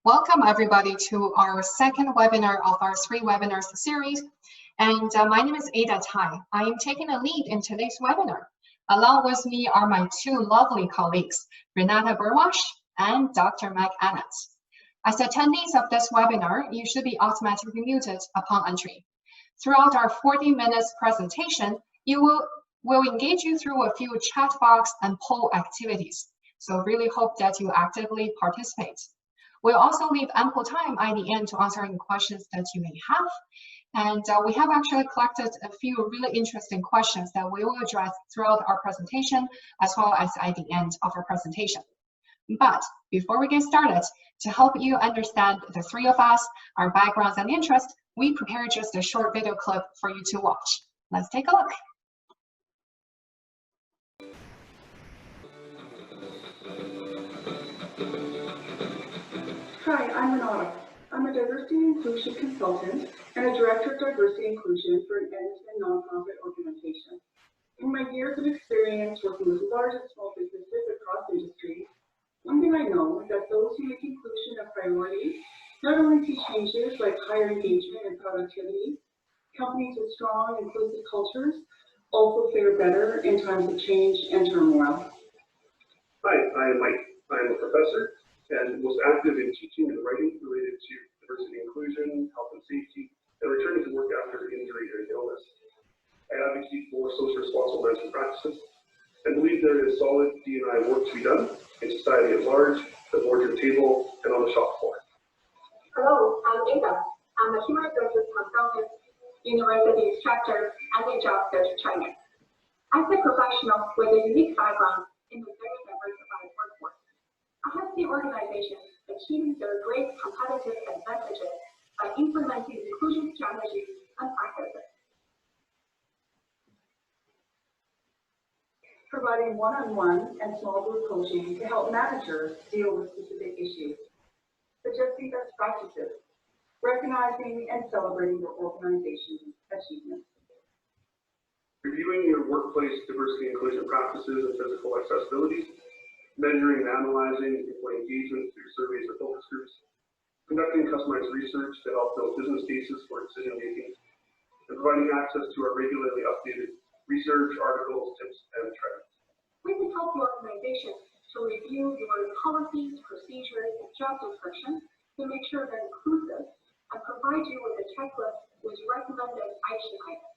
Welcome everybody to our second webinar of our 3 webinars series. And my name is Ada Tai. I am taking the lead in today's webinar. Along with me are my 2 lovely colleagues, Renate and Dr. Meg Annett. As attendees of this webinar, you should be automatically muted upon entry. Throughout our 40 minutes presentation, we'll engage you through a few chat box and poll activities. So really hope that you actively participate. We'll also leave ample time at the end to answer any questions that you may have. And we have actually collected a few really interesting questions that we will address throughout our presentation, as well as at the end of our presentation. But before we get started, to help you understand the 3 of us, our backgrounds and interests, we prepared just a short video clip for you to watch. Let's take a look. Hi, I'm Renate. I'm a diversity and inclusion consultant and a director of diversity and inclusion for an Edmonton nonprofit organization. In my years of experience working with large and small businesses across industries, one thing I know is that those who make inclusion a priority not only see changes like higher engagement and productivity, companies with strong inclusive cultures also fare better in times of change and turmoil. Hi, I am Mike. I am a professor and was active in teaching and writing related to diversity and inclusion, health and safety, and returning to work after injury or illness. I advocate for social responsible management practices and believe there is solid D&I work to be done in society at large, the board to the table, and on the shop floor. Hello, I'm Ada. I'm a human resources consultant, university instructor, and a job search trainer. As a professional with a unique background in a very diversified workforce, I have seen organizations achieving their great competitive advantages by implementing inclusion strategies and practices. Providing one-on-one and small group coaching to help managers deal with specific issues. Suggesting best practices, recognizing and celebrating your organization's achievements. Reviewing your workplace diversity and inclusion practices and physical accessibility. Measuring and analyzing employee engagement through surveys or focus groups, conducting customized research to help build business cases for decision making, and providing access to our regularly updated research, articles, tips, and trends. We can help your organization to review your policies, procedures, and job descriptions to make sure they're inclusive and provide you with a checklist with recommended action items.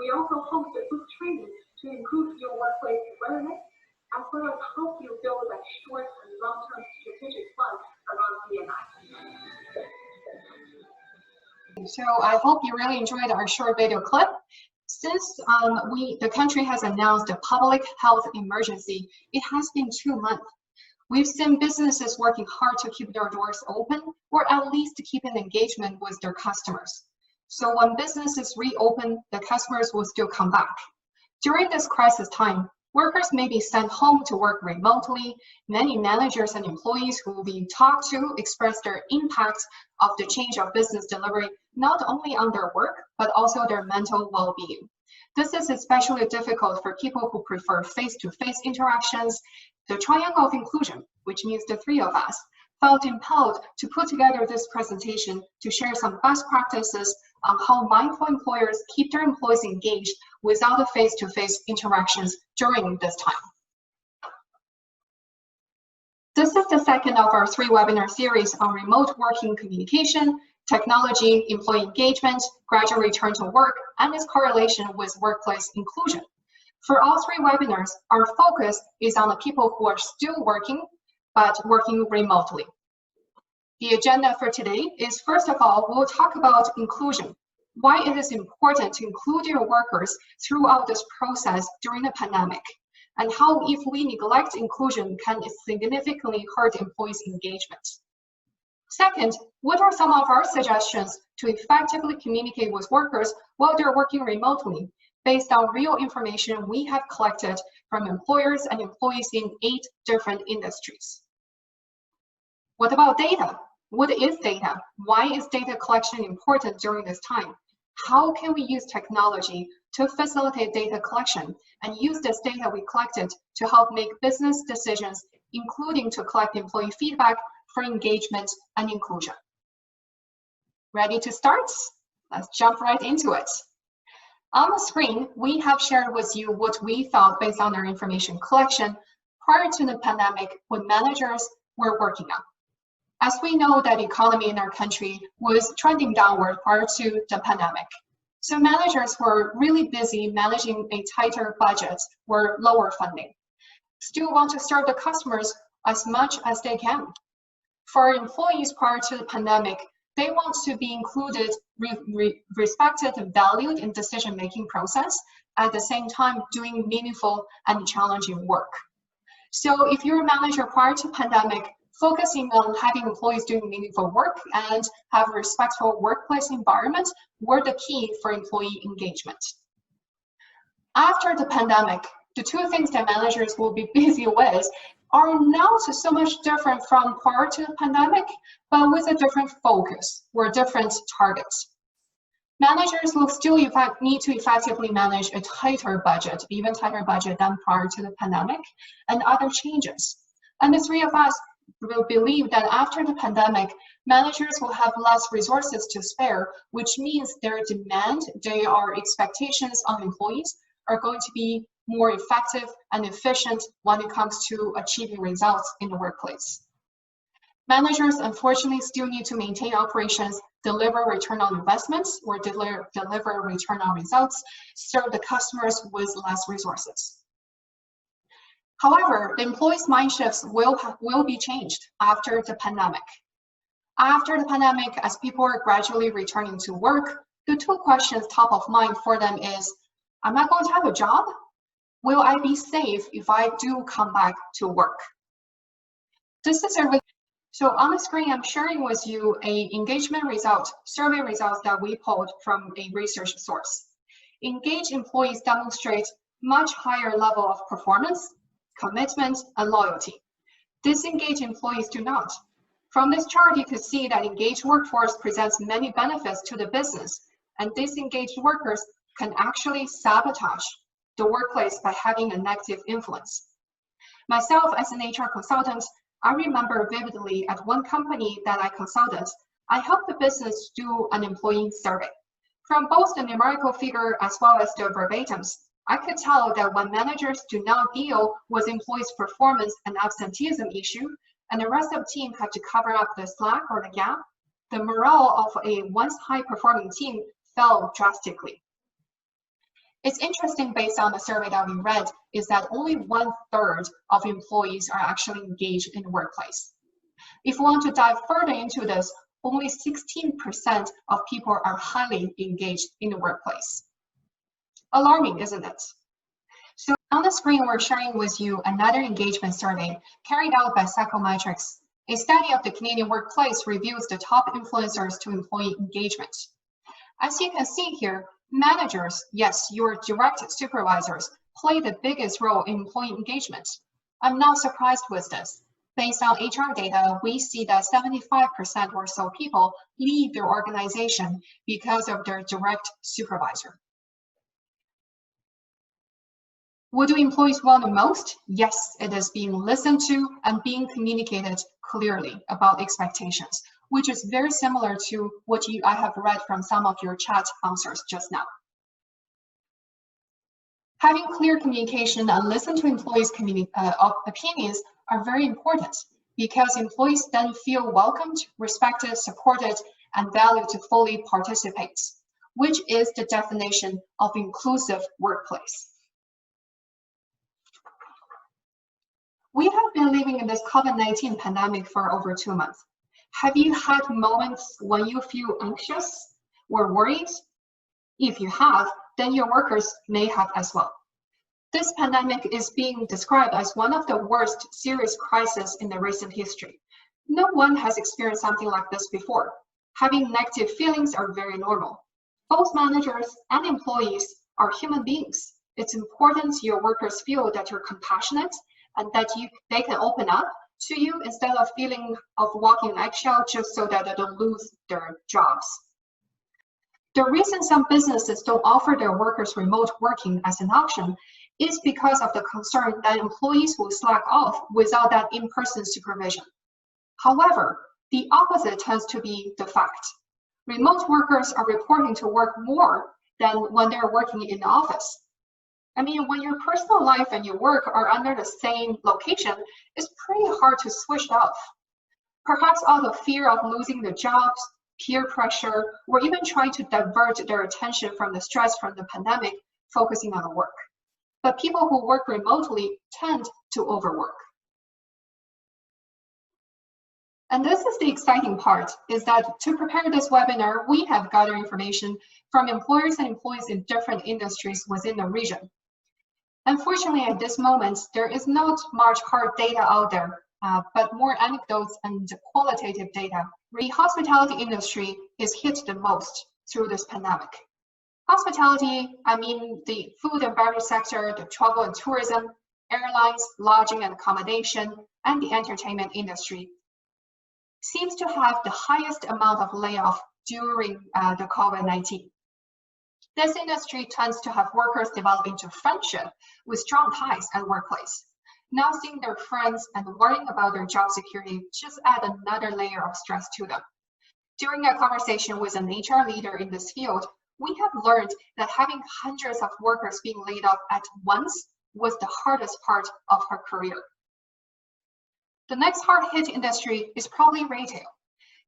We also host a group training to improve your workplace awareness, as well as help you build a short and long-term strategic plan around D&I. So I hope you really enjoyed our short video clip. Since the country has announced a public health emergency, it has been 2 months. We've seen businesses working hard to keep their doors open, or at least to keep an engagement with their customers. So when businesses reopen, the customers will still come back. During this crisis time, workers may be sent home to work remotely. Many managers and employees who will be talked to express their impact of the change of business delivery, not only on their work, but also their mental well-being. This is especially difficult for people who prefer face-to-face interactions. The triangle of inclusion, which means the 3 of us, felt impelled to put together this presentation to share some best practices on how mindful employers keep their employees engaged without the face-to-face interactions during this time. This is the second of our 3 webinar series on remote working communication, technology, employee engagement, gradual return to work, and its correlation with workplace inclusion. For all 3 webinars, our focus is on the people who are still working, but working remotely. The agenda for today is, first of all, we'll talk about inclusion, why it is important to include your workers throughout this process during the pandemic, and how if we neglect inclusion can significantly hurt employees' engagement. Second, what are some of our suggestions to effectively communicate with workers while they're working remotely, based on real information we have collected from employers and employees in 8 different industries. What about data? What is data? Why is data collection important during this time? How can we use technology to facilitate data collection and use this data we collected to help make business decisions, including to collect employee feedback for engagement and inclusion. Ready to start? Let's jump right into it. On the screen, we have shared with you what we thought based on our information collection prior to the pandemic when managers were working on. As we know that the economy in our country was trending downward prior to the pandemic. So managers were really busy managing a tighter budget or lower funding. Still want to serve the customers as much as they can. For employees prior to the pandemic, they want to be included, respected, and valued in decision-making process, at the same time doing meaningful and challenging work. So if you're a manager prior to pandemic, focusing on having employees doing meaningful work and have a respectful workplace environment were the key for employee engagement. After the pandemic, the two things that managers will be busy with are not so much different from prior to the pandemic, but with a different focus or different targets. Managers will still need to effectively manage a tighter budget, even tighter budget than prior to the pandemic, and other changes. And the three of us will believe that after the pandemic, managers will have less resources to spare, which means their demand, their expectations on employees are going to be more effective and efficient when it comes to achieving results in the workplace. Managers, unfortunately, still need to maintain operations, deliver return on investments, or deliver return on results, serve the customers with less resources. However, the employees' mind shifts will be changed after the pandemic. After the pandemic, as people are gradually returning to work, the two questions top of mind for them is, am I going to have a job? Will I be safe if I do come back to work? So on the screen, I'm sharing with you a engagement result, survey results that we pulled from a research source. Engaged employees demonstrate much higher level of performance, commitment, and loyalty. Disengaged employees do not. From this chart, you can see that engaged workforce presents many benefits to the business, and disengaged workers can actually sabotage the workplace by having a negative influence. Myself, as an HR consultant, I remember vividly at one company that I consulted, I helped the business do an employee survey. From both the numerical figure as well as the verbatims, I could tell that when managers do not deal with employees' performance and absenteeism issue, and the rest of the team have to cover up the slack or the gap, the morale of a once high-performing team fell drastically. It's interesting, based on the survey that we read, is that only 1/3 of employees are actually engaged in the workplace. If we want to dive further into this, only 16% of people are highly engaged in the workplace. Alarming, isn't it? So on the screen, we're sharing with you another engagement survey carried out by Psychometrics. A study of the Canadian workplace reviews the top influencers to employee engagement. As you can see here, managers, yes, your direct supervisors, play the biggest role in employee engagement. I'm not surprised with this. Based on HR data, we see that 75% or so people leave their organization because of their direct supervisor. What do employees want the most? Yes, it is being listened to and being communicated clearly about expectations, which is very similar to what I have read from some of your chat answers just now. Having clear communication and listen to employees' opinions are very important, because employees then feel welcomed, respected, supported, and valued to fully participate, which is the definition of inclusive workplace. We have been living in this COVID-19 pandemic for over 2 months. Have you had moments when you feel anxious or worried? If you have, then your workers may have as well. This pandemic is being described as one of the worst serious crises in the recent history. No one has experienced something like this before. Having negative feelings are very normal. Both managers and employees are human beings. It's important your workers feel that you're compassionate and that they can open up to you instead of feeling of walking an eggshell just so that they don't lose their jobs. The reason some businesses don't offer their workers remote working as an option is because of the concern that employees will slack off without that in-person supervision. However, the opposite tends to be the fact. Remote workers are reporting to work more than when they're working in the office. I mean, when your personal life and your work are under the same location, it's pretty hard to switch off. Perhaps out of fear of losing their jobs, peer pressure, or even trying to divert their attention from the stress from the pandemic, focusing on work. But people who work remotely tend to overwork. And this is the exciting part, is that to prepare this webinar, we have gathered information from employers and employees in different industries within the region. Unfortunately, at this moment, there is not much hard data out there, but more anecdotes and qualitative data. The hospitality industry is hit the most through this pandemic. Hospitality, I mean the food and beverage sector, the travel and tourism, airlines, lodging and accommodation, and the entertainment industry, seems to have the highest amount of layoff during the COVID-19. This industry tends to have workers develop into friendship with strong ties at workplace. Now seeing their friends and worrying about their job security just add another layer of stress to them. During a conversation with an HR leader in this field, we have learned that having hundreds of workers being laid off at once was the hardest part of her career. The next hard-hit industry is probably retail.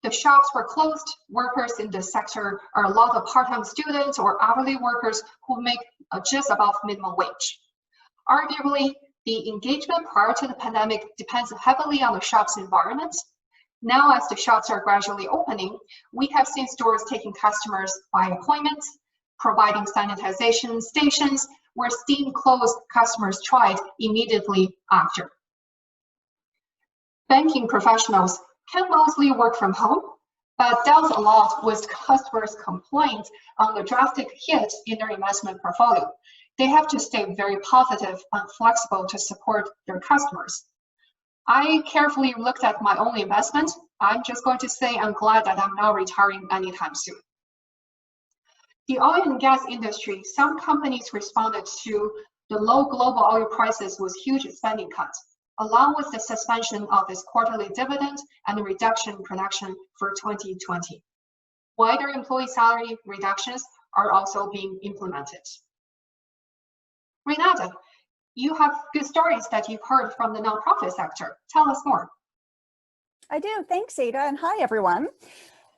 The shops were closed. Workers in this sector are a lot of part-time students or hourly workers who make just above minimum wage. Arguably, the engagement prior to the pandemic depends heavily on the shop's environment. Now, as the shops are gradually opening, we have seen stores taking customers by appointment, providing sanitization stations where steam clothes customers tried immediately after. Banking professionals can mostly work from home, but dealt a lot with customers' complaints on the drastic hit in their investment portfolio. They have to stay very positive and flexible to support their customers. I carefully looked at my own investment. I'm just going to say I'm glad that I'm not retiring anytime soon. The oil and gas industry, some companies responded to the low global oil prices with huge spending cuts, along with the suspension of its quarterly dividend and the reduction in production for 2020. Wider employee salary reductions are also being implemented. Renate, you have good stories that you've heard from the nonprofit sector. Tell us more. I do. Thanks, Ada, and hi, everyone.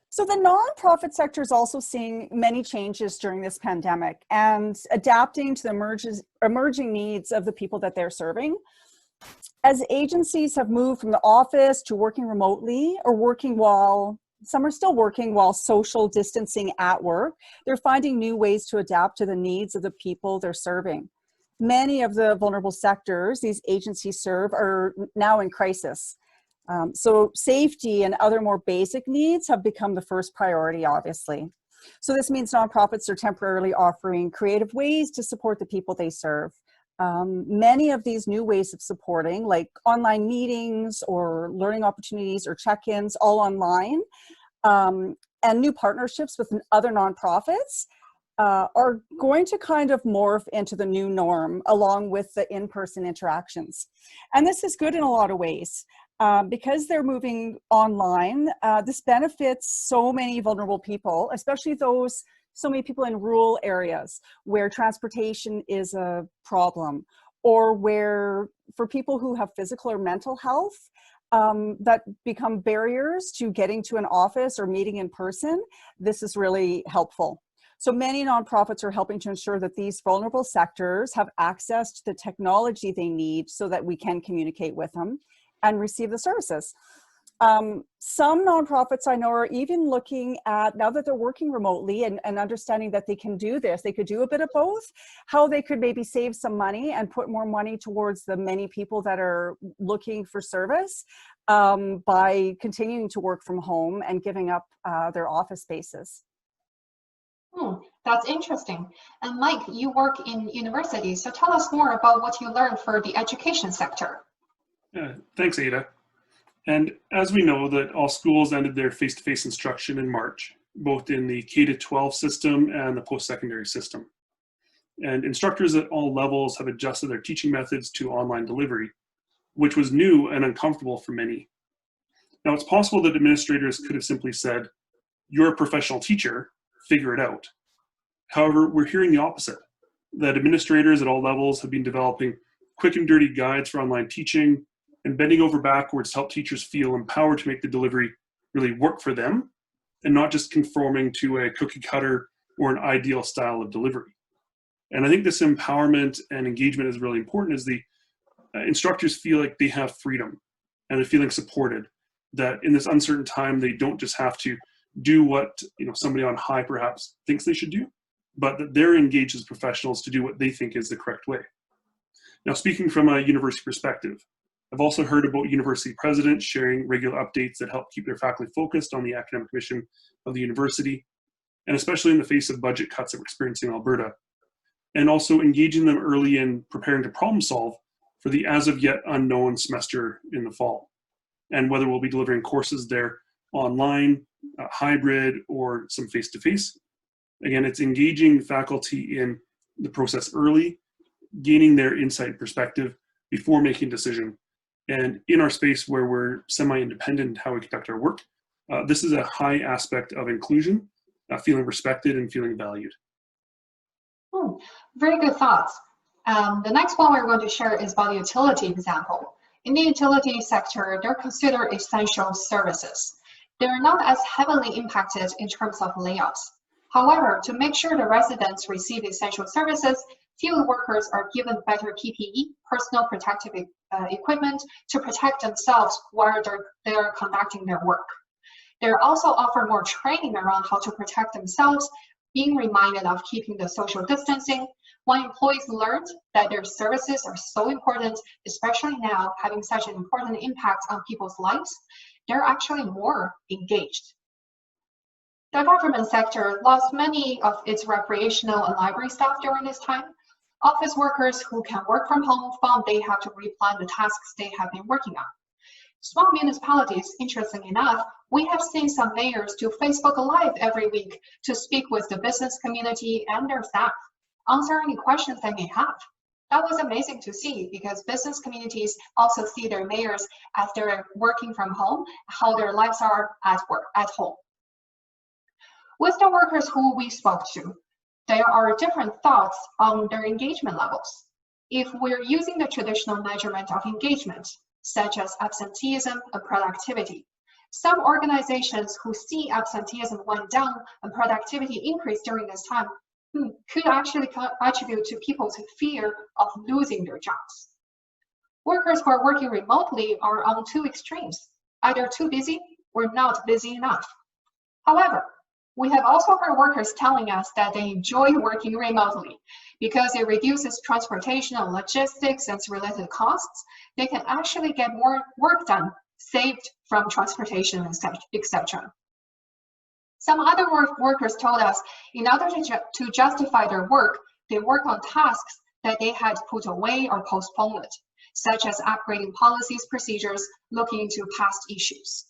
So the nonprofit sector is also seeing many changes during this pandemic and adapting to the emerging needs of the people that they're serving. As agencies have moved from the office to working remotely or some are still working while social distancing at work, they're finding new ways to adapt to the needs of the people they're serving. Many of the vulnerable sectors these agencies serve are now in crisis. So safety and other more basic needs have become the first priority, obviously. So this means nonprofits are temporarily offering creative ways to support the people they serve. Many of these new ways of supporting, like online meetings or learning opportunities or check-ins, all online, and new partnerships with other nonprofits, are going to kind of morph into the new norm along with the in-person interactions. And this is good in a lot of ways. Because they're moving online, this benefits so many vulnerable people, especially so many people in rural areas where transportation is a problem, or where for people who have physical or mental health that become barriers to getting to an office or meeting in person, this is really helpful. So many nonprofits are helping to ensure that these vulnerable sectors have access to the technology they need so that we can communicate with them and receive the services. Some nonprofits I know are even looking at, now that they're working remotely and understanding that they can do this, they could do a bit of both, how they could maybe save some money and put more money towards the many people that are looking for service by continuing to work from home and giving up their office spaces. That's interesting. And Mike, you work in universities, so tell us more about what you learned for the education sector. Thanks, Ada. And as we know that all schools ended their face-to-face instruction in March, both in the K-12 system and the post-secondary system. And instructors at all levels have adjusted their teaching methods to online delivery, which was new and uncomfortable for many. Now, it's possible that administrators could have simply said, "You're a professional teacher, figure it out." However, we're hearing the opposite, that administrators at all levels have been developing quick and dirty guides for online teaching and bending over backwards to help teachers feel empowered to make the delivery really work for them and not just conforming to a cookie cutter or an ideal style of delivery. And I think this empowerment and engagement is really important as the instructors feel like they have freedom and they're feeling supported, that in this uncertain time, they don't just have to do what somebody on high perhaps thinks they should do, but that they're engaged as professionals to do what they think is the correct way. Now, speaking from a university perspective, I've also heard about university presidents sharing regular updates that help keep their faculty focused on the academic mission of the university, and especially in the face of budget cuts that we're experiencing in Alberta, and also engaging them early in preparing to problem solve for the as of yet unknown semester in the fall, and whether we'll be delivering courses there online, hybrid, or some face-to-face. Again, it's engaging faculty in the process early, gaining their insight and perspective before making a decision. And in our space where we're semi-independent in how we conduct our work, this is a high aspect of inclusion, feeling respected and feeling valued. Very good thoughts. The next one we're going to share is about the utility example. In the utility sector, they're considered essential services. They're not as heavily impacted in terms of layoffs. However, to make sure the residents receive essential services, field workers are given better PPE, personal protective equipment, to protect themselves while they're conducting their work. They're also offered more training around how to protect themselves, being reminded of keeping the social distancing. When employees learned that their services are so important, especially now having such an important impact on people's lives, they're actually more engaged. The government sector lost many of its recreational and library staff during this time. Office workers who can work from home found they have to replan the tasks they have been working on. Small municipalities, interestingly enough, we have seen some mayors do Facebook Live every week to speak with the business community and their staff, answer any questions they may have. That was amazing to see because business communities also see their mayors as they're working from home, how their lives are at work, at home. With the workers who we spoke to, there are different thoughts on their engagement levels. If we're using the traditional measurement of engagement, such as absenteeism and productivity, some organizations who see absenteeism went down and productivity increased during this time could actually attribute to people's fear of losing their jobs. Workers who are working remotely are on two extremes, either too busy or not busy enough. However, we have also heard workers telling us that they enjoy working remotely because it reduces transportation and logistics and related costs. They can actually get more work done, saved from transportation, etc. Some other workers told us in order to justify their work, they work on tasks that they had put away or postponed, such as upgrading policies, procedures, looking into past issues.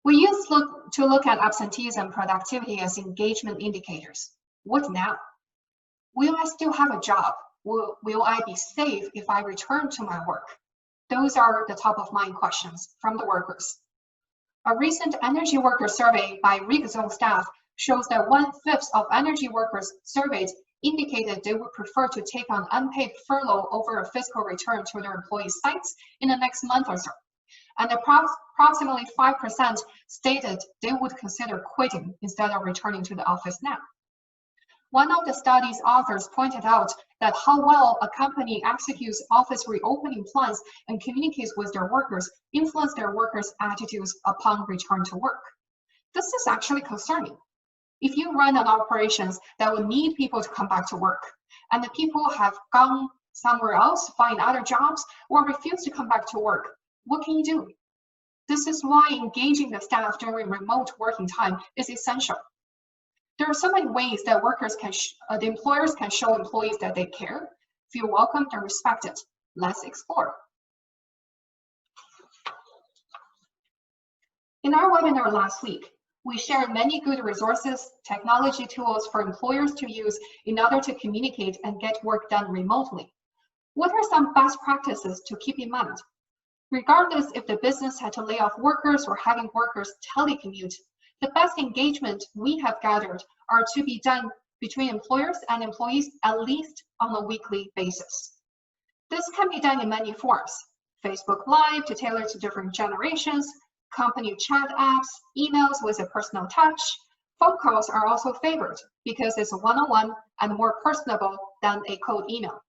We used to look at absenteeism and productivity as engagement indicators. What now? Will I still have a job? Will I be safe if I return to my work? Those are the top of mind questions from the workers. A recent energy worker survey by RigZone staff shows that 1/5 of energy workers surveyed indicated they would prefer to take on unpaid furlough over a physical return to their employee sites in the next month or so. And approximately 5% stated they would consider quitting instead of returning to the office now. One of the study's authors pointed out that how well a company executes office reopening plans and communicates with their workers influence their workers' attitudes upon return to work. This is actually concerning. If you run an operations that will need people to come back to work, and the people have gone somewhere else, find other jobs, or refuse to come back to work, what can you do? This is why engaging the staff during remote working time is essential. There are so many ways that the employers can show employees that they care, feel welcomed and respected. Let's explore. In our webinar last week, we shared many good resources, technology tools for employers to use in order to communicate and get work done remotely. What are some best practices to keep in mind? Regardless if the business had to lay off workers or having workers telecommute, the best engagement we have gathered are to be done between employers and employees at least on a weekly basis. This can be done in many forms: Facebook Live to tailor to different generations, company chat apps, emails with a personal touch. Phone calls are also favored because it's one-on-one and more personable than a cold email.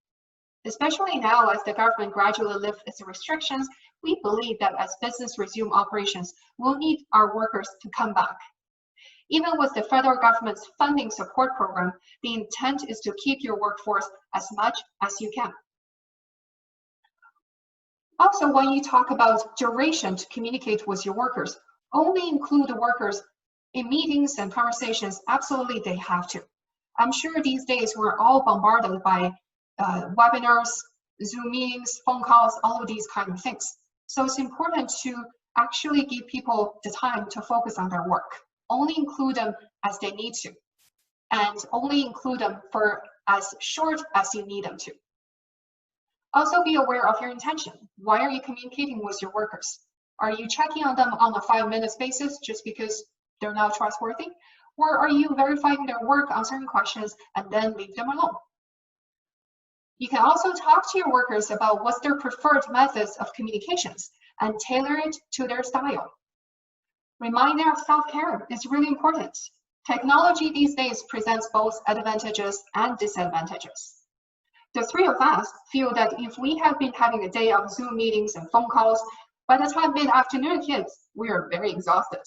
Especially now, as the government gradually lifts its restrictions, we believe that as business resume operations, we'll need our workers to come back. Even with the federal government's funding support program, the intent is to keep your workforce as much as you can. Also, when you talk about duration to communicate with your workers, only include the workers in meetings and conversations. Absolutely, they have to. I'm sure these days we're all bombarded by webinars, Zoom meetings, phone calls, all of these kind of things. So it's important to actually give people the time to focus on their work. Only include them as they need to, and only include them for as short as you need them to. Also be aware of your intention. Why are you communicating with your workers? Are you checking on them on a 5-minute basis just because they're not trustworthy? Or are you verifying their work on certain questions and then leave them alone? You can also talk to your workers about what's their preferred methods of communications and tailor it to their style. Reminder of self-care is really important. Technology these days presents both advantages and disadvantages. The three of us feel that if we have been having a day of Zoom meetings and phone calls, by the time mid-afternoon hits, we are very exhausted.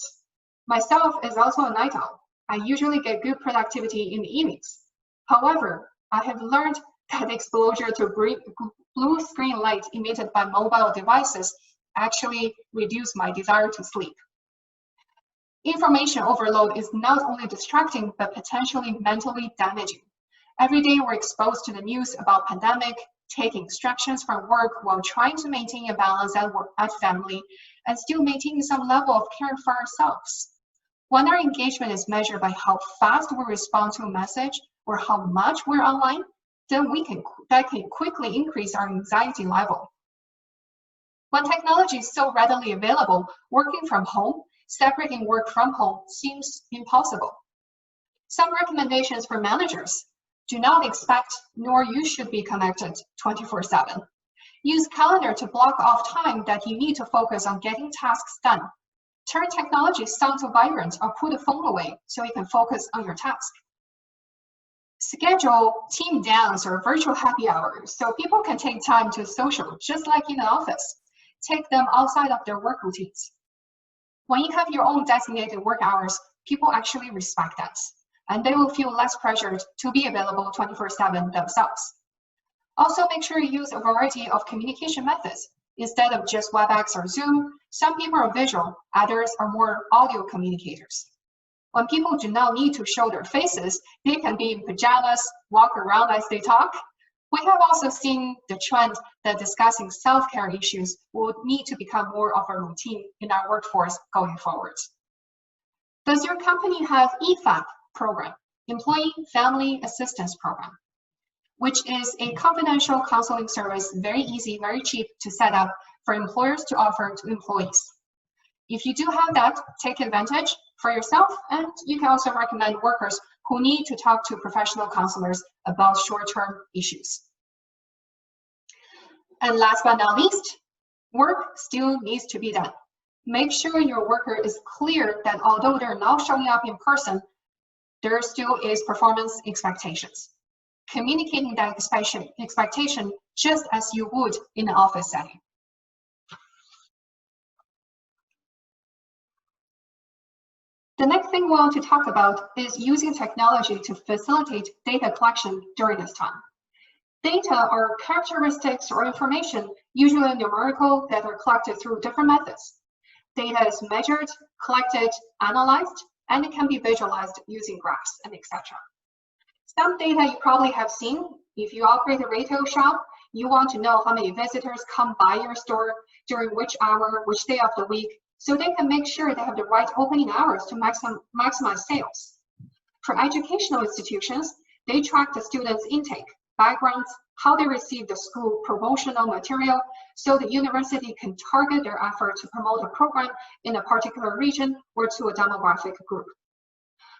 Myself is also a night owl. I usually get good productivity in the evenings. However, I have learned that exposure to blue screen light emitted by mobile devices actually reduce my desire to sleep. Information overload is not only distracting, but potentially mentally damaging. Every day we're exposed to the news about pandemic, taking distractions from work while trying to maintain a balance at work, at family, and still maintaining some level of care for ourselves. When our engagement is measured by how fast we respond to a message or how much we're online, then that can quickly increase our anxiety level. When technology is so readily available, working from home, separating work from home seems impossible. Some recommendations for managers: do not expect nor you should be connected 24/7. Use calendar to block off time that you need to focus on getting tasks done. Turn technology sound to vibrant or put the phone away so you can focus on your task. Schedule team dance or virtual happy hours so people can take time to social, just like in the office. Take them outside of their work routines. When you have your own designated work hours, people actually respect that, and they will feel less pressured to be available 24/7 themselves. Also, make sure you use a variety of communication methods. Instead of just WebEx or Zoom, some people are visual, others are more audio communicators. When people do not need to show their faces, they can be in pajamas, walk around as they talk. We have also seen the trend that discussing self-care issues will need to become more of a routine in our workforce going forward. Does your company have EFAP program, Employee Family Assistance Program, which is a confidential counseling service, very easy, very cheap to set up for employers to offer to employees? If you do have that, take advantage for yourself, and you can also recommend workers who need to talk to professional counselors about short-term issues. And last but not least, work still needs to be done. Make sure your worker is clear that although they're not showing up in person, there still is performance expectations. Communicating that expectation just as you would in an office setting. The next thing we want to talk about is using technology to facilitate data collection during this time. Data are characteristics or information, usually numerical, that are collected through different methods. Data is measured, collected, analyzed, and it can be visualized using graphs and etc. Some data you probably have seen. If you operate a retail shop, you want to know how many visitors come by your store, during which hour, which day of the week, so they can make sure they have the right opening hours to maximize sales. For educational institutions, they track the students' intake, backgrounds, how they receive the school promotional material, so the university can target their effort to promote a program in a particular region or to a demographic group.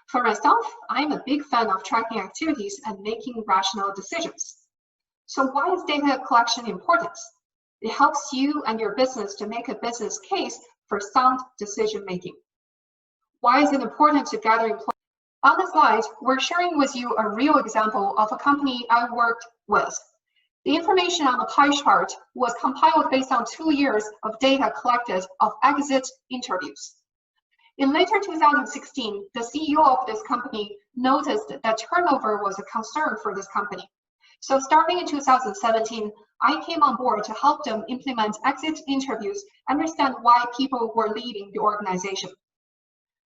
For myself, I'm a big fan of tracking activities and making rational decisions. So why is data collection important? It helps you and your business to make a business case for sound decision making. Why is it important to gather employees? On the slide, we're sharing with you a real example of a company I worked with. The information on the pie chart was compiled based on 2 years of data collected of exit interviews. In later 2016, the CEO of this company noticed that turnover was a concern for this company. So starting in 2017, I came on board to help them implement exit interviews, understand why people were leaving the organization.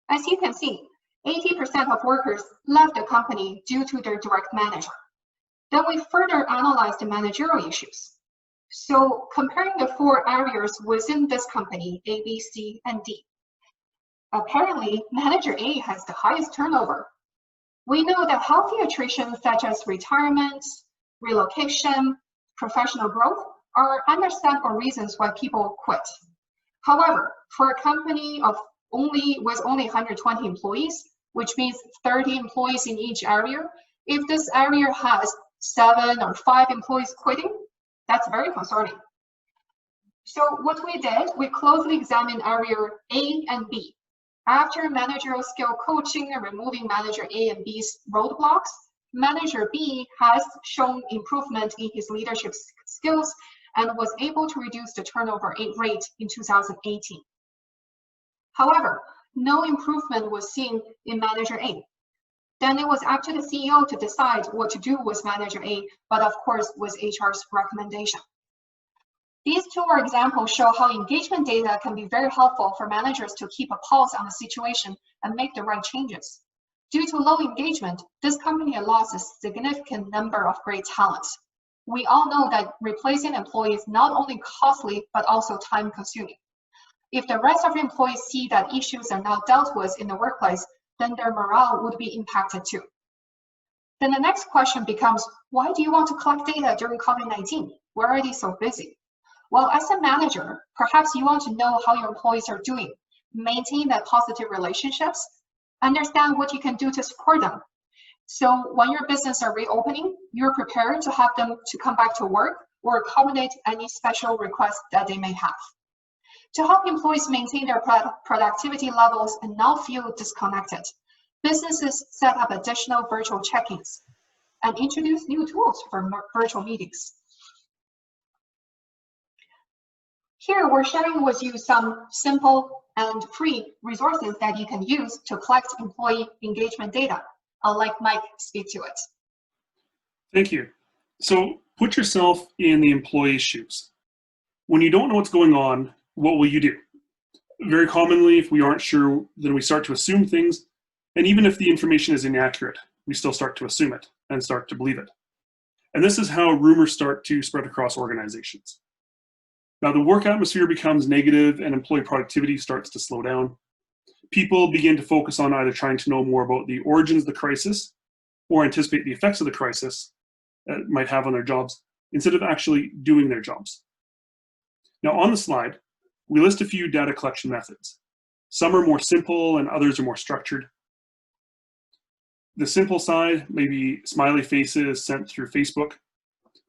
As you can see, 80% of workers left the company due to their direct manager. Then we further analyzed the managerial issues. So comparing the 4 areas within this company, A, B, C, and D. Apparently, manager A has the highest turnover. We know that healthy attrition such as retirement, relocation, professional growth are understandable reasons why people quit. However, for a company with only 120 employees, which means 30 employees in each area, if this area has 7 or 5 employees quitting, that's very concerning. So what we did, we closely examined area A and B. After managerial skill coaching and removing manager A and B's roadblocks, manager B has shown improvement in his leadership skills and was able to reduce the turnover rate in 2018. However, no improvement was seen in manager A. Then it was up to the CEO to decide what to do with manager A, but of course with HR's recommendation. These 2 examples show how engagement data can be very helpful for managers to keep a pulse on the situation and make the right changes. Due to low engagement, this company lost a significant number of great talents. We all know that replacing employees is not only costly, but also time-consuming. If the rest of the employees see that issues are now dealt with in the workplace, then their morale would be impacted too. Then the next question becomes, why do you want to collect data during COVID-19? Why are they so busy? Well, as a manager, perhaps you want to know how your employees are doing, maintain that positive relationships, understand what you can do to support them. So when your business are reopening, you're prepared to have them to come back to work or accommodate any special requests that they may have. To help employees maintain their productivity levels and not feel disconnected, businesses set up additional virtual check-ins and introduce new tools for virtual meetings. Here, we're sharing with you some simple and free resources that you can use to collect employee engagement data. I'll let Mike speak to it. Thank you. So put yourself in the employee's shoes. When you don't know what's going on, what will you do? Very commonly, if we aren't sure, then we start to assume things. And even if the information is inaccurate, we still start to assume it and start to believe it. And this is how rumors start to spread across organizations. Now, the work atmosphere becomes negative and employee productivity starts to slow down. People begin to focus on either trying to know more about the origins of the crisis or anticipate the effects of the crisis it might have on their jobs instead of actually doing their jobs. Now, on the slide, we list a few data collection methods. Some are more simple and others are more structured. The simple side may be smiley faces sent through Facebook.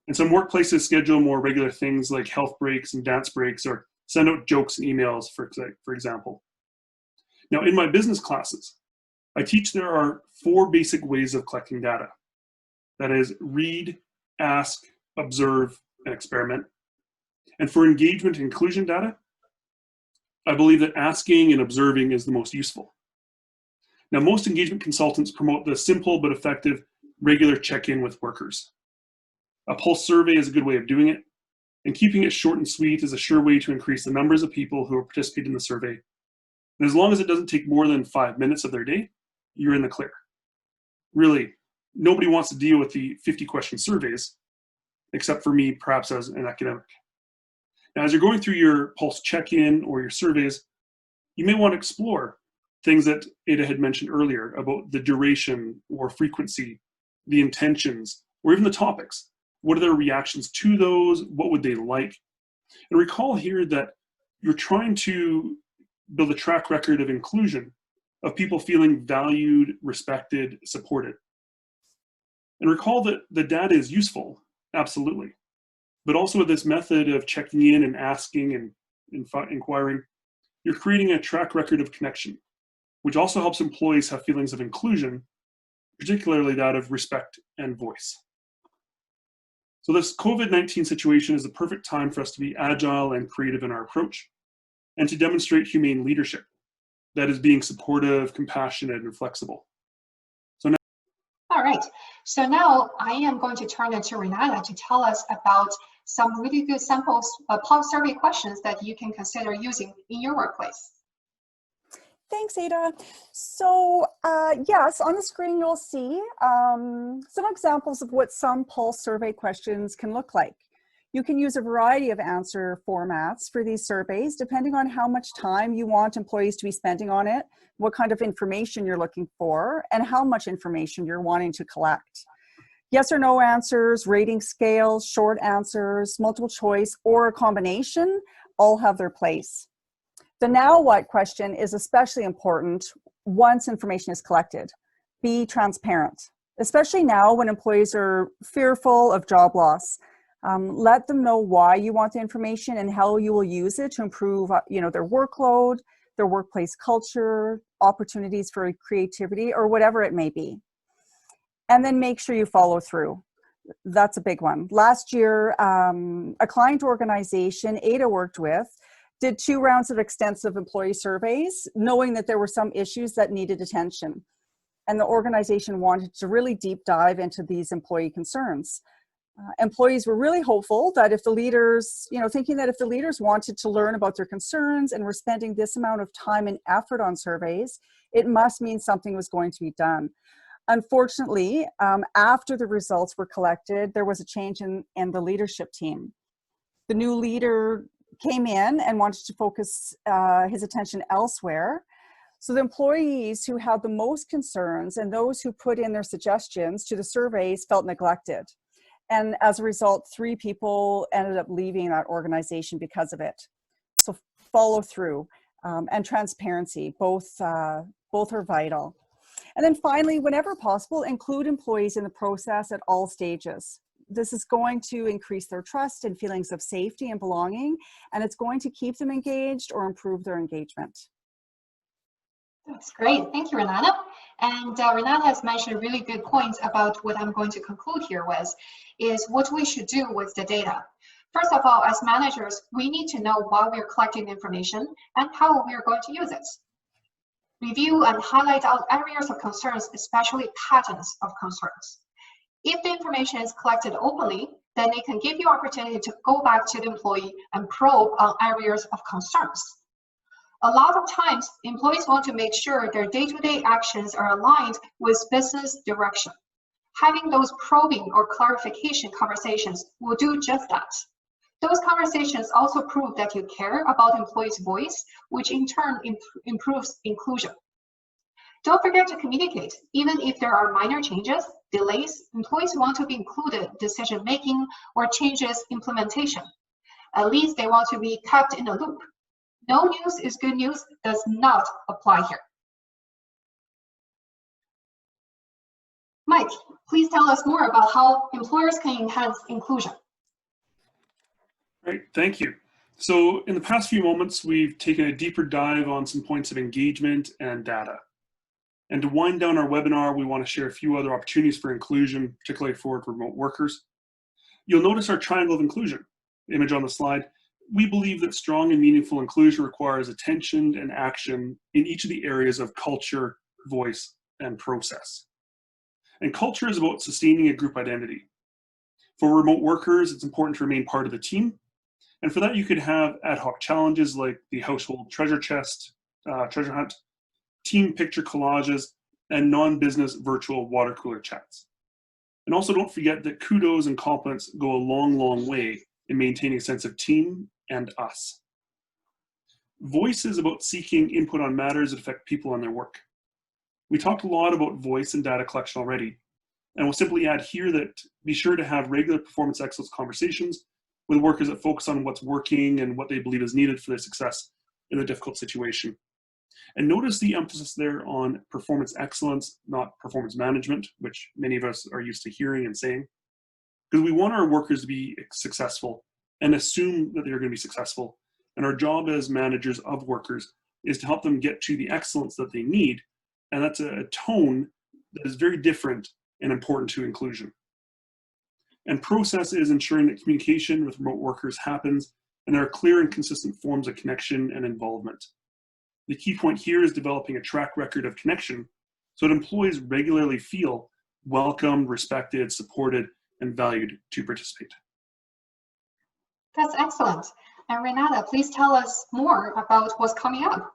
And some workplaces schedule more regular things like health breaks and dance breaks or send out jokes and emails, for example. Now, in my business classes, I teach there are 4 basic ways of collecting data. That is, read, ask, observe, and experiment. And for engagement and inclusion data, I believe that asking and observing is the most useful. Now, most engagement consultants promote the simple but effective regular check-in with workers. A pulse survey is a good way of doing it, and keeping it short and sweet is a sure way to increase the numbers of people who participate in the survey. And as long as it doesn't take more than 5 minutes of their day, you're in the clear. Really, nobody wants to deal with the 50-question surveys, except for me, perhaps as an academic. Now, as you're going through your pulse check-in or your surveys, you may want to explore things that Ada had mentioned earlier about the duration or frequency, the intentions, or even the topics. What are their reactions to those? What would they like? And recall here that you're trying to build a track record of inclusion, of people feeling valued, respected, supported. And recall that the data is useful, absolutely. But also with this method of checking in and asking and inquiring, you're creating a track record of connection, which also helps employees have feelings of inclusion, particularly that of respect and voice. So this COVID-19 situation is the perfect time for us to be agile and creative in our approach, and to demonstrate humane leadership that is being supportive, compassionate, and flexible. All right, so now I am going to turn it to Renate to tell us about some really good samples of pulse survey questions that you can consider using in your workplace. Thanks, Ada. So yes, on the screen you'll see some examples of what some pulse survey questions can look like. You can use a variety of answer formats for these surveys, depending on how much time you want employees to be spending on it, what kind of information you're looking for, and how much information you're wanting to collect. Yes or no answers, rating scales, short answers, multiple choice, or a combination all have their place. The now what question is especially important once information is collected. Be transparent, especially now when employees are fearful of job loss. Let them know why you want the information and how you will use it to improve their workload, their workplace culture, opportunities for creativity, or whatever it may be. And then make sure you follow through. That's a big one. Last year, a client organization Ada worked with did 2 rounds of extensive employee surveys, knowing that there were some issues that needed attention. And the organization wanted to really deep dive into these employee concerns. Employees were really hopeful that if the leaders, thinking that if the leaders wanted to learn about their concerns and were spending this amount of time and effort on surveys, it must mean something was going to be done. Unfortunately, after the results were collected, there was a change in the leadership team. The new leader came in and wanted to focus his attention elsewhere. So the employees who had the most concerns and those who put in their suggestions to the surveys felt neglected. And as a result, 3 people ended up leaving that organization because of it. So follow through and transparency, both are vital. And then finally, whenever possible, include employees in the process at all stages. This is going to increase their trust and feelings of safety and belonging, and it's going to keep them engaged or improve their engagement. That's great. Thank you, Renate. And Renate has mentioned really good points about what I'm going to conclude here with, is what we should do with the data. First of all, as managers, we need to know why we're collecting information and how we are going to use it. Review and highlight out areas of concerns, especially patterns of concerns. If the information is collected openly, then it can give you opportunity to go back to the employee and probe on areas of concerns. A lot of times, employees want to make sure their day-to-day actions are aligned with business direction. Having those probing or clarification conversations will do just that. Those conversations also prove that you care about employees' voice, which in turn improves inclusion. Don't forget to communicate. Even if there are minor changes, delays, employees want to be included in decision-making or changes implementation. At least they want to be kept in the loop. No news is good news does not apply here. Mike, please tell us more about how employers can enhance inclusion. Great, thank you. So in the past few moments, we've taken a deeper dive on some points of engagement and data. And to wind down our webinar, we want to share a few other opportunities for inclusion, particularly for remote workers. You'll notice our triangle of inclusion image on the slide. We believe that strong and meaningful inclusion requires attention and action in each of the areas of culture, voice, and process. And culture is about sustaining a group identity. For remote workers, it's important to remain part of the team. And for that, you could have ad hoc challenges like the household treasure chest, treasure hunt, team picture collages, and non-business virtual water cooler chats. And also don't forget that kudos and compliments go a long, long way in maintaining a sense of team and us. Voice is about seeking input on matters that affect people and their work. We talked a lot about voice and data collection already, And we'll simply add here that be sure to have regular performance excellence conversations with workers that focus on what's working and what they believe is needed for their success in a difficult situation. And notice the emphasis there on performance excellence, not performance management, which many of us are used to hearing and saying. Because we want our workers to be successful and assume that they're going to be successful. And our job as managers of workers is to help them get to the excellence that they need. And that's a tone that is very different and important to inclusion. And process is ensuring that communication with remote workers happens and there are clear and consistent forms of connection and involvement. The key point here is developing a track record of connection so that employees regularly feel welcomed, respected, supported, and valued to participate. That's excellent. And Renata, please tell us more about what's coming up.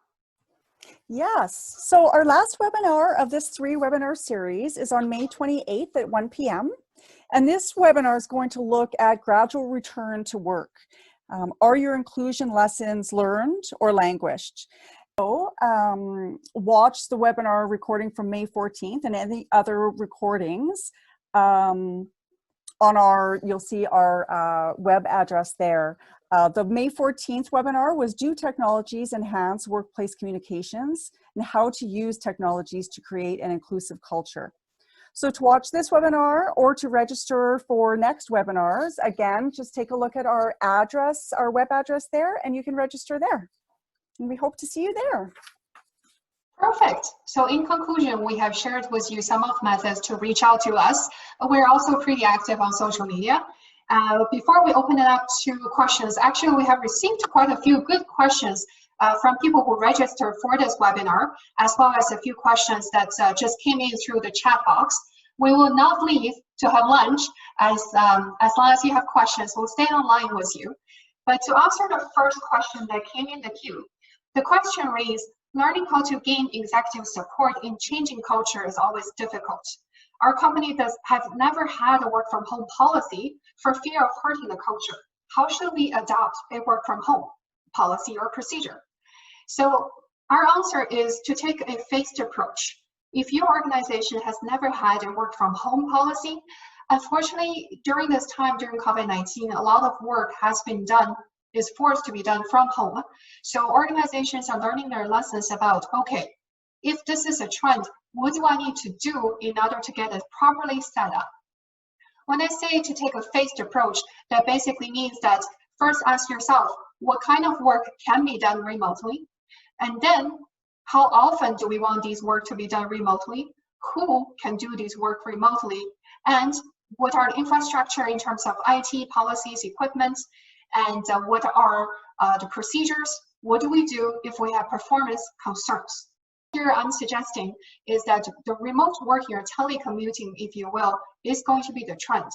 Yes, so our last webinar of this 3-webinar series is on May 28th at 1 p.m. And this webinar is going to look at gradual return to work. Are your inclusion lessons learned or languished? So watch the webinar recording from May 14th and any other recordings on you'll see our web address there. The May 14th webinar was Do Technologies Enhance Workplace Communications and How to Use Technologies to Create an Inclusive Culture. So to watch this webinar or to register for next webinars, again, just take a look at our address, our web address there, and you can register there. And we hope to see you there. Perfect. So in conclusion, we have shared with you some of methods to reach out to us. We're also pretty active on social media. Before we open it up to questions, actually we have received quite a few good questions from people who registered for this webinar, as well as a few questions that just came in through the chat box. We will not leave to have lunch as long as you have questions. We'll stay online with you. But to answer the first question that came in the queue, the question reads, learning how to gain executive support in changing culture is always difficult. Our company have never had a work from home policy for fear of hurting the culture. How should we adopt a work from home policy or procedure? So our answer is to take a phased approach. If your organization has never had a work from home policy, unfortunately, during this time, during COVID-19, a lot of work is forced to be done from home. So organizations are learning their lessons about, okay, if this is a trend, what do I need to do in order to get it properly set up? When I say to take a phased approach, that basically means that first ask yourself, what kind of work can be done remotely? And then, how often do we want these work to be done remotely? Who can do these work remotely? And what are the infrastructure in terms of IT, policies, equipment, and what are the procedures? What do we do if we have performance concerns? Here I'm suggesting is that the remote working or telecommuting, if you will, is going to be the trend.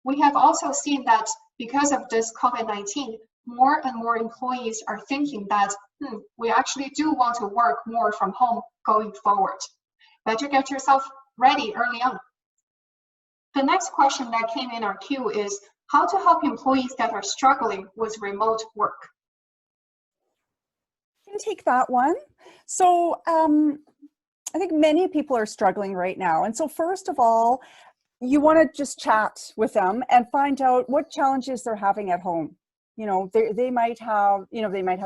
We have also seen that because of this COVID-19, more and more employees are thinking that we actually do want to work more from home going forward. Better get yourself ready early on. The next question that came in our queue is how to help employees that are struggling with remote work. I can take that one. So I think many people are struggling right now. And so first of all, you want to just chat with them and find out what challenges they're having at home. You know, they might have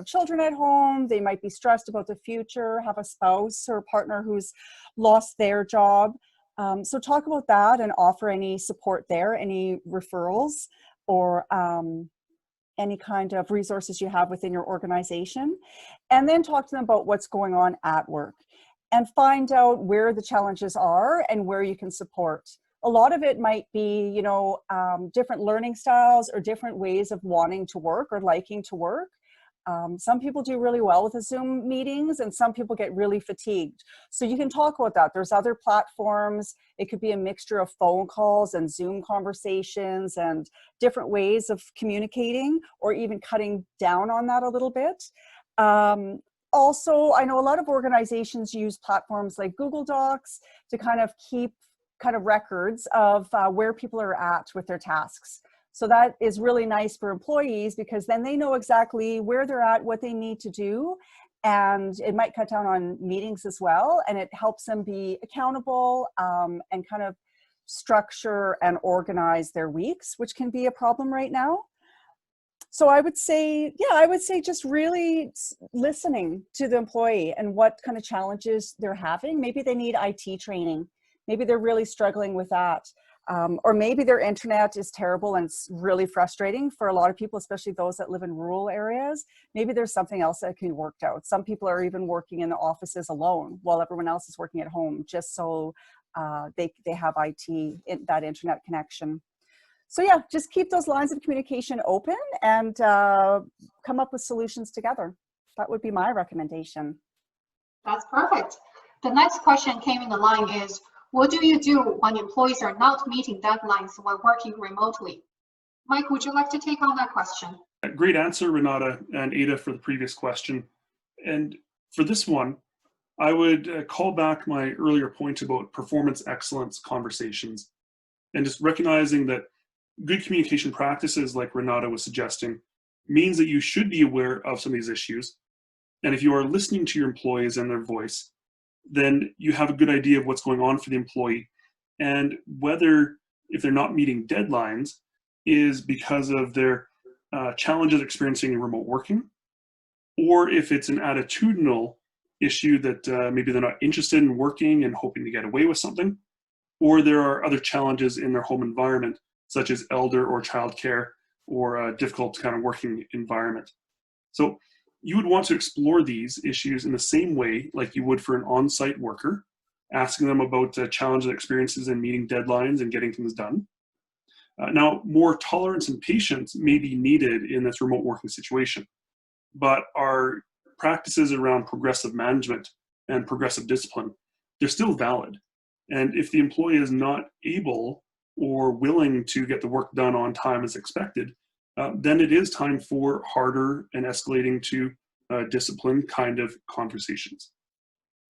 children at home, they might be stressed about the future, have a spouse or a partner who's lost their job. So talk about that and offer any support there, any referrals or any kind of resources you have within your organization. And then talk to them about what's going on at work and find out where the challenges are and where you can support. A lot of it might be, different learning styles or different ways of wanting to work or liking to work. Some people do really well with the Zoom meetings and some people get really fatigued. So you can talk about that. There's other platforms. It could be a mixture of phone calls and Zoom conversations and different ways of communicating or even cutting down on that a little bit. Also, I know a lot of organizations use platforms like Google Docs to kind of keep records of where people are at with their tasks. So that is really nice for employees because then they know exactly where they're at, what they need to do, and it might cut down on meetings as well, and it helps them be accountable and kind of structure and organize their weeks, which can be a problem right now. So I would say, just really listening to the employee and what kind of challenges they're having. Maybe they need IT training. Maybe they're really struggling with that. Or maybe their internet is terrible and it's really frustrating for a lot of people, especially those that live in rural areas. Maybe there's something else that can be worked out. Some people are even working in the offices alone while everyone else is working at home, just so they have that internet connection. So yeah, just keep those lines of communication open and come up with solutions together. That would be my recommendation. That's perfect. The next question came in the line is, what do you do when employees are not meeting deadlines while working remotely? Mike, would you like to take on that question? Great answer, Renata and Ada, for the previous question. And for this one, I would call back my earlier point about performance excellence conversations and just recognizing that good communication practices, like Renata was suggesting, means that you should be aware of some of these issues. And if you are listening to your employees and their voice, then you have a good idea of what's going on for the employee and whether, if they're not meeting deadlines, is because of their challenges experiencing remote working, or if it's an attitudinal issue that maybe they're not interested in working and hoping to get away with something, or there are other challenges in their home environment, such as elder or childcare or a difficult kind of working environment. So you would want to explore these issues in the same way like you would for an on-site worker, asking them about challenges, experiences in meeting deadlines and getting things done. Now, more tolerance and patience may be needed in this remote working situation, but our practices around progressive management and progressive discipline, they're still valid. And if the employee is not able or willing to get the work done on time as expected, then it is time for harder and escalating to discipline kind of conversations.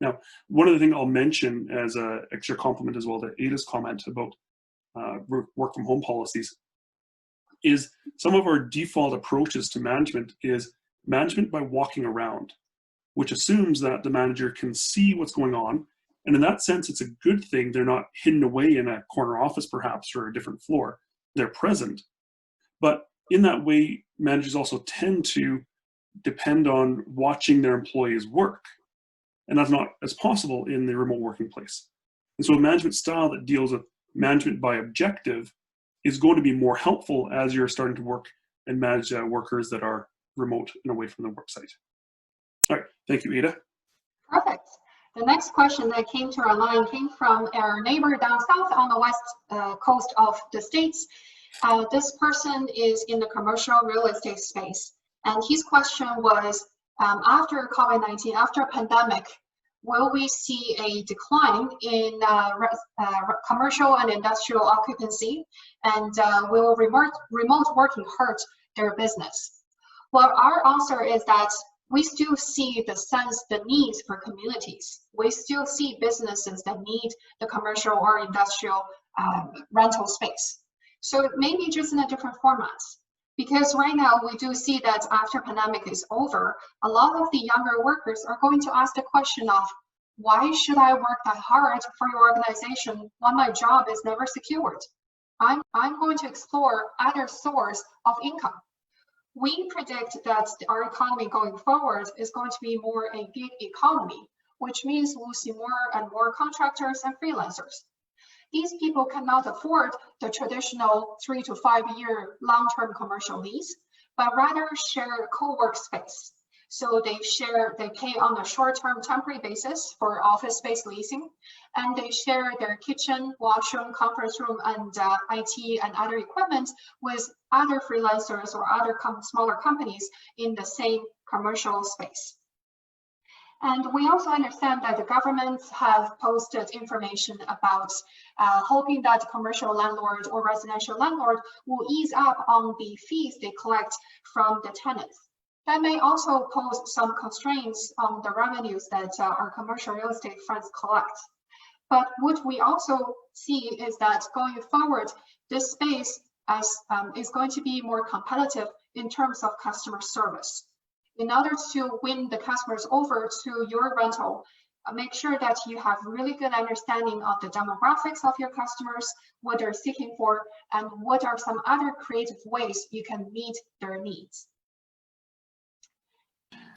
Now, one other thing I'll mention as an extra compliment as well to Ada's comment about work from home policies is some of our default approaches to management is management by walking around, which assumes that the manager can see what's going on. And in that sense, it's a good thing they're not hidden away in a corner office, perhaps, or a different floor. They're present. But in that way, managers also tend to depend on watching their employees work. And that's not as possible in the remote working place. And so a management style that deals with management by objective is going to be more helpful as you're starting to work and manage workers that are remote and away from the work site. All right, thank you, Ada. Perfect. The next question that came to our line came from our neighbor down south on the west coast of the States. This person is in the commercial real estate space. And his question was, after COVID-19, after a pandemic, will we see a decline in commercial and industrial occupancy? And will remote working hurt their business? Well, our answer is that we still see the needs for communities. We still see businesses that need the commercial or industrial rental space. So maybe just in a different format. Because right now we do see that after pandemic is over, a lot of the younger workers are going to ask the question of, why should I work that hard for your organization when my job is never secured? I'm going to explore other source of income. We predict that our economy going forward is going to be more a gig economy, which means we'll see more and more contractors and freelancers. These people cannot afford the traditional 3 to 5 year long-term commercial lease, but rather share co-work space. So they pay on a short-term temporary basis for office space leasing, and they share their kitchen, washroom, conference room, and IT and other equipment with other freelancers or other smaller companies in the same commercial space. And we also understand that the governments have posted information about hoping that commercial landlord or residential landlord will ease up on the fees they collect from the tenants. That may also pose some constraints on the revenues that our commercial real estate funds collect. But what we also see is that going forward, this space is going to be more competitive in terms of customer service. In order to win the customers over to your rental, Make sure that you have really good understanding of the demographics of your customers, what they're seeking for, and what are some other creative ways you can meet their needs.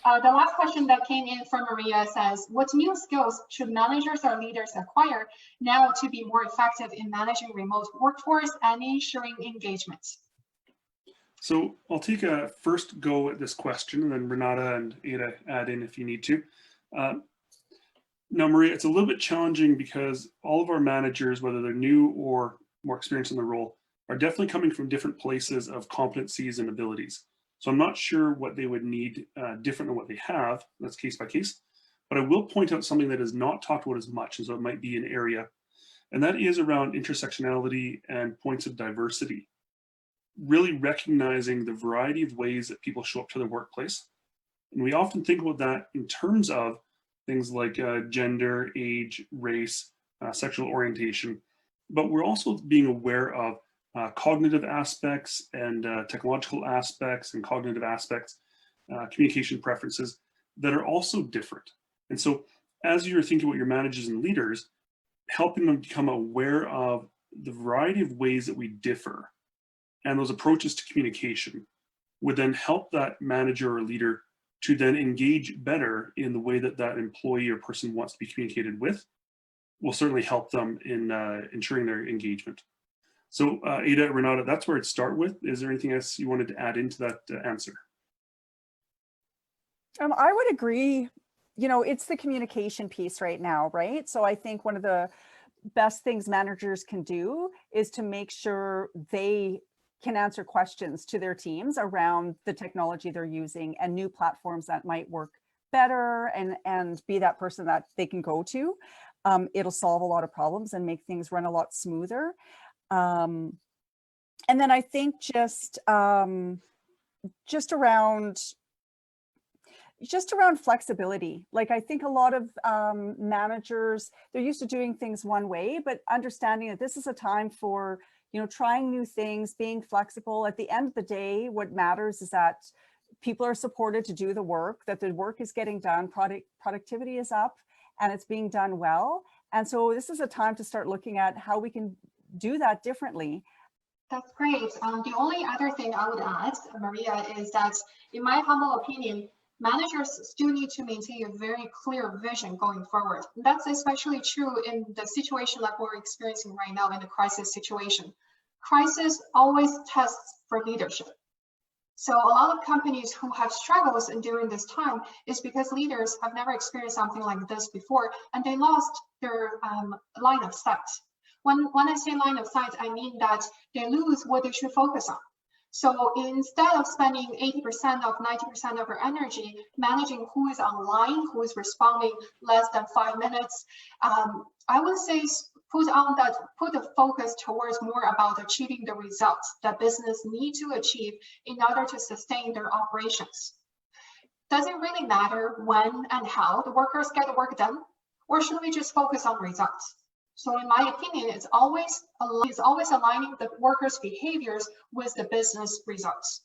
The last question that came in from Maria says, what new skills should managers or leaders acquire now to be more effective in managing remote workforce and ensuring engagement? So I'll take a first go at this question, and then Renate and Ada add in if you need to. Now, Maria, it's a little bit challenging because all of our managers, whether they're new or more experienced in the role, are definitely coming from different places of competencies and abilities. So I'm not sure what they would need different than what they have. That's case by case. But I will point out something that is not talked about as much, and so it might be an area, and that is around intersectionality and points of diversity. Really recognizing the variety of ways that people show up to the workplace. And we often think about that in terms of things like gender, age, race, sexual orientation, but we're also being aware of cognitive aspects and technological aspects and cognitive aspects, communication preferences that are also different. And so as you're thinking about your managers and leaders, helping them become aware of the variety of ways that we differ and those approaches to communication would then help that manager or leader to then engage better in the way that that employee or person wants to be communicated with, will certainly help them in ensuring their engagement. So Ada, Renate, that's where I'd start with. Is there anything else you wanted to add into that answer? I would agree. You know, it's the communication piece right now, right? So I think one of the best things managers can do is to make sure they can answer questions to their teams around the technology they're using and new platforms that might work better, and be that person that they can go to. It'll solve a lot of problems and make things run a lot smoother. And then I think just around flexibility. Like, I think a lot of managers, they're used to doing things one way, but understanding that this is a time for, you know, trying new things, being flexible. At the end of the day, what matters is that people are supported to do the work, that the work is getting done, productivity is up, and it's being done well. And so this is a time to start looking at how we can do that differently. That's great. The only other thing I would add, Maria, is that in my humble opinion, managers still need to maintain a very clear vision going forward. That's especially true in the situation like we're experiencing right now in the crisis situation. Crisis always tests for leadership. So a lot of companies who have struggles during this time is because leaders have never experienced something like this before, and they lost their line of sight. When I say line of sight, I mean that they lose what they should focus on. So instead of spending 80% of 90% of our energy managing who is online, who is responding less than 5 minutes, I would say put the focus towards more about achieving the results that business need to achieve in order to sustain their operations. Does it really matter when and how the workers get the work done, or should we just focus on results? So in my opinion, it's always aligning the workers' behaviors with the business results.